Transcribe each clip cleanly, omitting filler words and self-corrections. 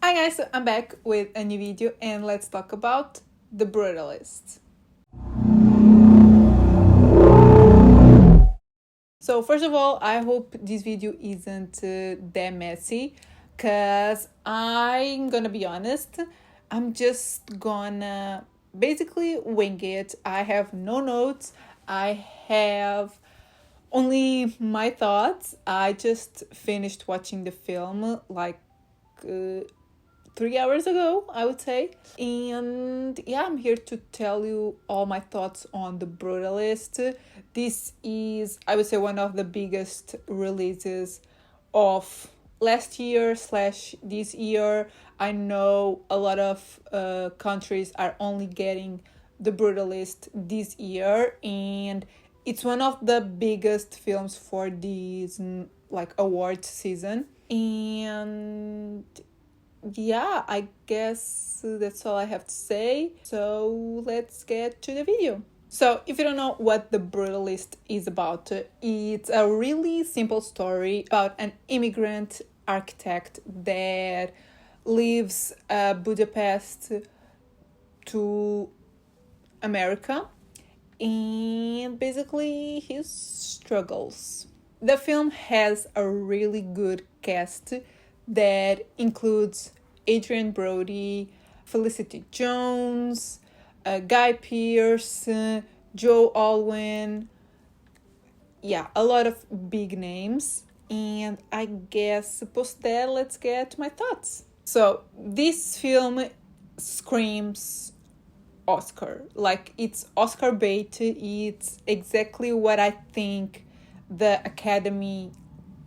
Hi guys, I'm back with a new video and let's talk about The Brutalist. So first of all, I hope this video isn't that messy because I'm gonna be honest, I'm just gonna basically wing it. I have no notes, I have only my thoughts. I just finished watching the film like 3 hours ago, I would say. And yeah, I'm here to tell you all my thoughts on The Brutalist. This is, I would say, one of the biggest releases of last year slash this year. I know a lot of countries are only getting The Brutalist this year, and it's one of the biggest films for this like award season. And yeah, I guess that's all I have to say. So let's get to the video. So if you don't know what The Brutalist is about, it's a really simple story about an immigrant architect that leaves Budapest to America and basically his struggles. The film has a really good cast that includes Adrian Brody, Felicity Jones, Guy Pearce, Joe Alwyn. Yeah, a lot of big names. And I guess post that, let's get to my thoughts. So this film screams Oscar. Like, it's Oscar bait. It's exactly what I think the Academy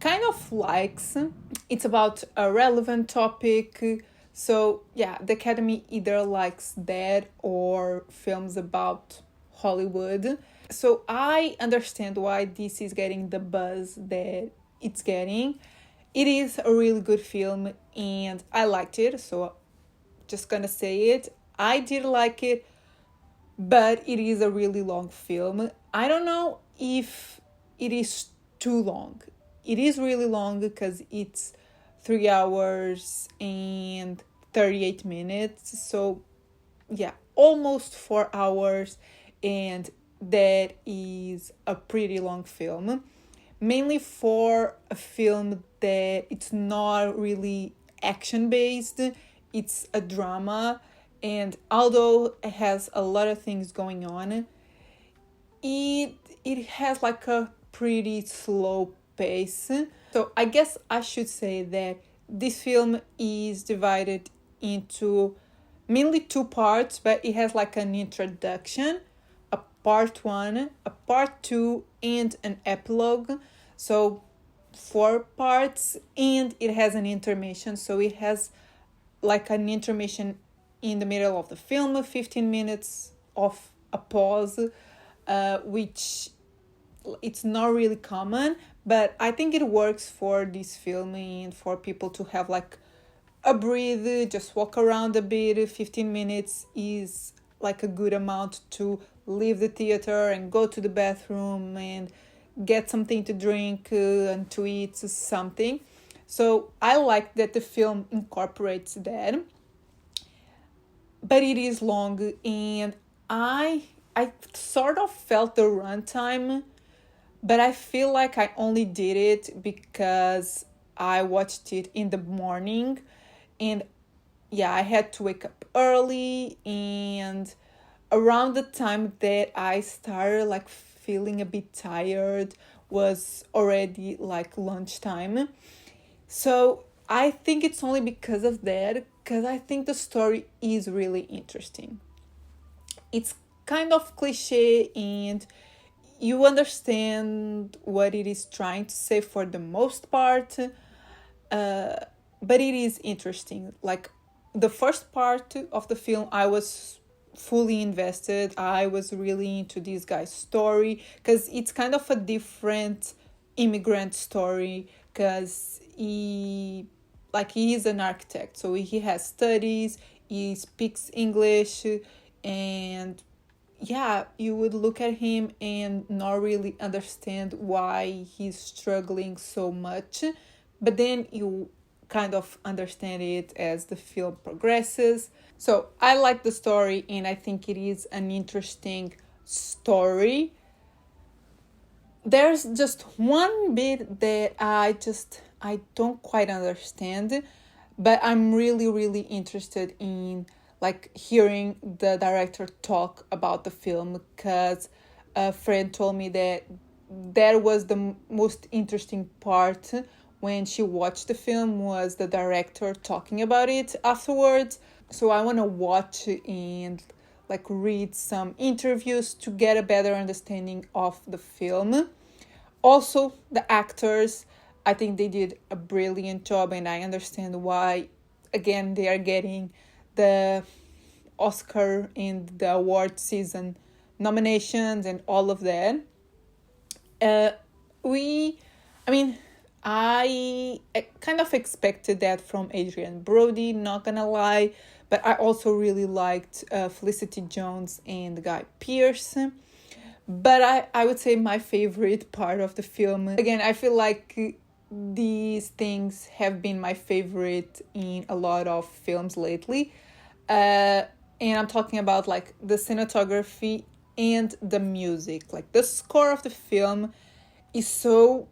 kind of likes. It's about a relevant topic. So yeah, the Academy either likes that or films about Hollywood. So I understand why this is getting the buzz that it's getting. It is a really good film and I liked it. So just gonna say it. I did like it, but it is a really long film. I don't know if it is too long. It is really long because it's 3 hours and 38 minutes. So yeah, almost 4 hours, and that is a pretty long film. Mainly for a film that it's not really action based, it's a drama, and although it has a lot of things going on, it has like a pretty slow pace. So I guess I should say that this film is divided into mainly two parts, but it has like an introduction, a part one, a part two, and an epilogue. So 4 parts, and it has an intermission. So it has like an intermission in the middle of the film, 15 minutes of a pause, which it's not really common, but I think it works for this film and for people to have like a breathe, just walk around a bit. 15 minutes is like a good amount to leave the theater and go to the bathroom and get something to drink and to eat something. So I like that the film incorporates that, but it is long, and I sort of felt the runtime, but I feel like I only did it because I watched it in the morning, and yeah, I had to wake up early, and around the time that I started like feeling a bit tired was already like lunchtime. So I think it's only because of that, because I think the story is really interesting. It's kind of cliche and you understand what it is trying to say for the most part, but it is interesting. Like, the first part of the film, I was fully invested. I was really into this guy's story because it's kind of a different immigrant story, because he is an architect, so he has studies, he speaks English, and yeah, you would look at him and not really understand why he's struggling so much, but then you kind of understand it as the film progresses. So I like the story, and I think it is an interesting story. There's just one bit that I don't quite understand, but I'm really interested in like hearing the director talk about the film, because a friend told me that was the most interesting part when she watched the film, was the director talking about it afterwards. So I want to watch and like read some interviews to get a better understanding of the film. Also, the actors, I think they did a brilliant job, and I understand why, again, they are getting the Oscar and the award season nominations and all of that. Uh, I kind of expected that from Adrian Brody, not gonna lie, but I also really liked Felicity Jones and Guy Pearce. But I would say my favorite part of the film, again, I feel like these things have been my favorite in a lot of films lately. And I'm talking about like the cinematography and the music. Like the score of the film is so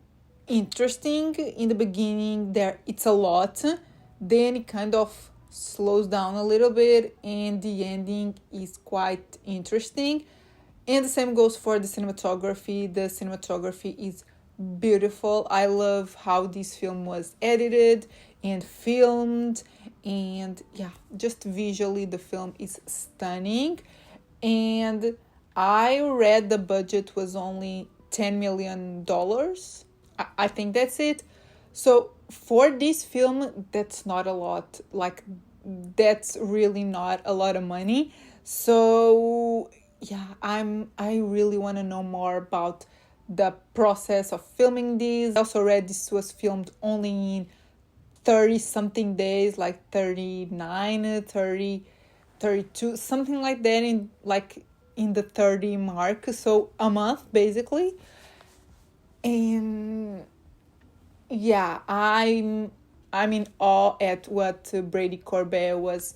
interesting. In the beginning, it's a lot. Then it kind of slows down a little bit, and the ending is quite interesting. And the same goes for the cinematography. The cinematography is beautiful. I love how this film was edited and filmed. And yeah, just visually, the film is stunning. And I read the budget was only $10 million. I think that's it. So for this film, that's not a lot. Like, that's really not a lot of money. So yeah, I really want to know more about the process of filming this. I also read this was filmed only in 30 something days, like 39, 30, 32, something like that, in the 30 mark, so a month basically. And yeah, I'm in awe at what Brady Corbet was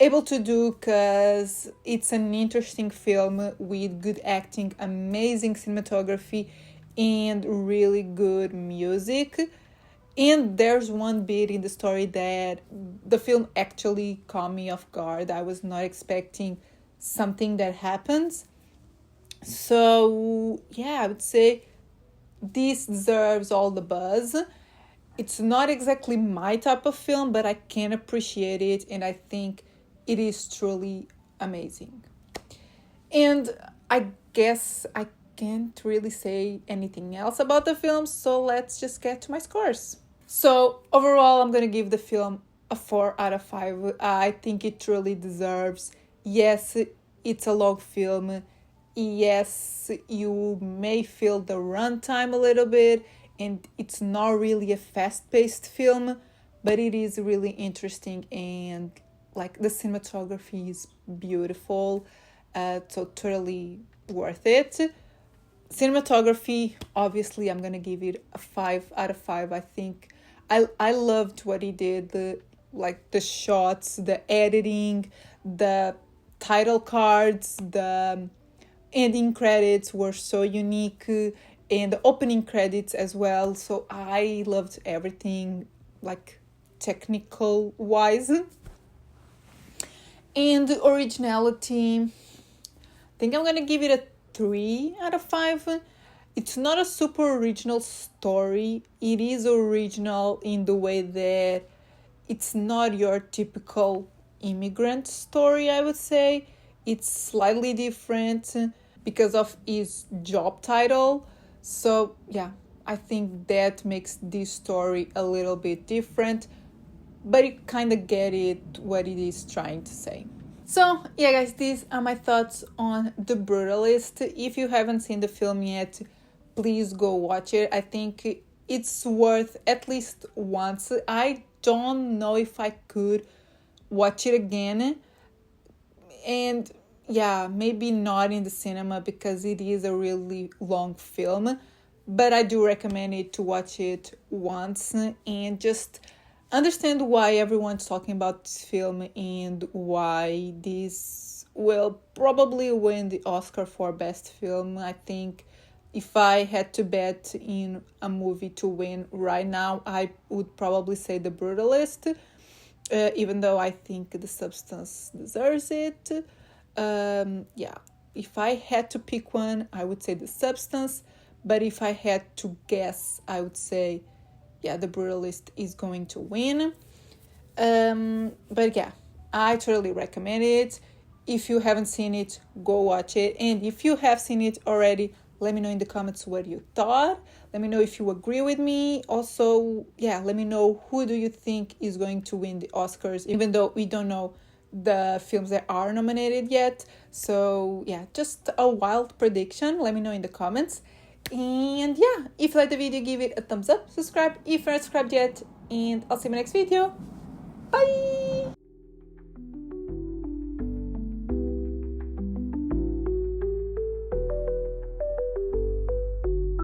able to do, because it's an interesting film with good acting, amazing cinematography, and really good music. And there's one bit in the story that the film actually caught me off guard. I was not expecting something that happens. So yeah, I would say this deserves all the buzz. It's not exactly my type of film, but I can appreciate it, and I think it is truly amazing. And I guess I can't really say anything else about the film, so let's just get to my scores. So overall, I'm gonna give the film a 4 out of 5. I think it truly deserves. Yes, it's a long film. Yes, you may feel the runtime a little bit, and it's not really a fast-paced film, but it is really interesting, and like the cinematography is beautiful, so totally worth it. Cinematography, obviously, I'm gonna give it a 5 out of 5. I think I loved what he did, the shots, the editing, the title cards, the ending credits were so unique, and the opening credits as well. So I loved everything, like technical wise. And the originality, I think I'm gonna give it a 3 out of 5. It's not a super original story. It is original in the way that it's not your typical immigrant story, I would say. It's slightly different because of his job title. So yeah, I think that makes this story a little bit different, but you kind of get it, what it is trying to say. So yeah, guys, these are my thoughts on The Brutalist. If you haven't seen the film yet, please go watch it. I think it's worth at least once. I don't know if I could watch it again. And yeah, maybe not in the cinema because it is a really long film. But I do recommend it to watch it once and just understand why everyone's talking about this film and why this will probably win the Oscar for Best Film. I think if I had to bet in a movie to win right now, I would probably say The Brutalist, even though I think The Substance deserves it. Yeah, if I had to pick one, I would say The Substance, but if I had to guess, I would say, yeah, The Brutalist is going to win. But yeah, I totally recommend it. If you haven't seen it, go watch it. And if you have seen it already, let me know in the comments what you thought. Let me know if you agree with me. Also, yeah, let me know who do you think is going to win the Oscars, even though we don't know the films that are nominated yet. So yeah, just a wild prediction. Let me know in the comments. And yeah, if you like the video, give it a thumbs up, subscribe if you're not subscribed yet, and I'll see you in my next video. Bye!